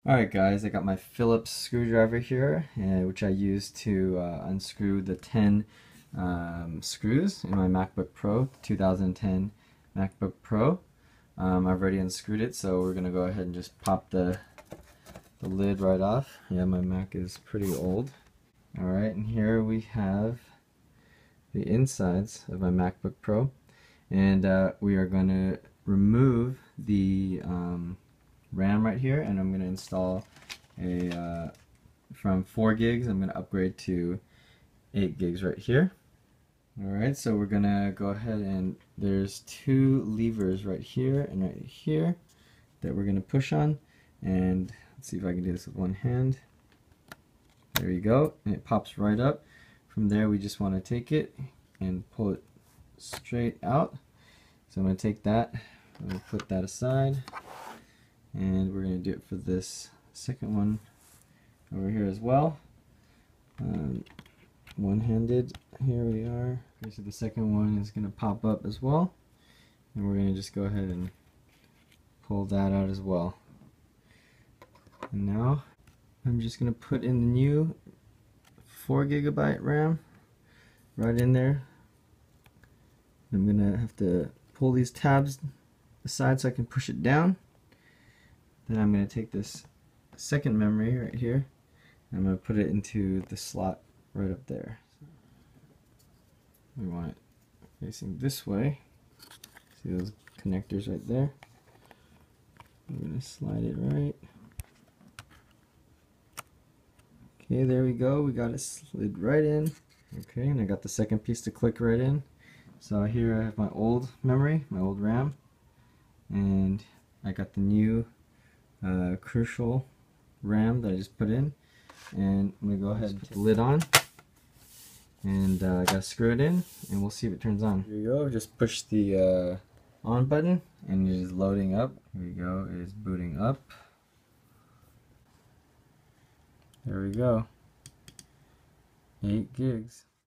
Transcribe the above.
Alright guys, I got my Phillips screwdriver here, which I use to unscrew the 10 screws in my MacBook Pro, 2010 MacBook Pro. I've already unscrewed it, so we're going to go ahead and just pop the lid right off. Yeah, my Mac is pretty old. Alright, and here we have the insides of my MacBook Pro, and we are going to remove the RAM right here, and I'm going to install a from 4 gigs I'm going to upgrade to 8 gigs right here. Alright, so we're going to go ahead, and there's 2 levers right here and right here that we're going to push on, and let's see if I can do this with one hand. There you go, and it pops right up. From there we just want to take it and pull it straight out. So I'm going to take that, I'm going to put that aside, and we're going to do it for this second one over here as well. One-handed, here we are. Okay, so the second one is going to pop up as well, and we're going to just go ahead and pull that out as well. And now I'm just going to put in the new 4 GB RAM right in there. I'm going to have to pull these tabs aside so I can push it down. Then I'm going to take this second memory right here, and I'm going to put it into the slot right up there. We want it facing this way. See those connectors right there? I'm going to slide it right. Okay, there we go. We got it slid right in. Okay, and I got the second piece to click right in. So here I have my old memory, my old RAM, and I got the new crucial RAM that I just put in, and I'm going to go ahead and put the lid on, and I got to screw it in, and we'll see if it turns on. Here you go, just push the on button and it is loading up. Here we go, it is booting up. There we go, 8 gigs.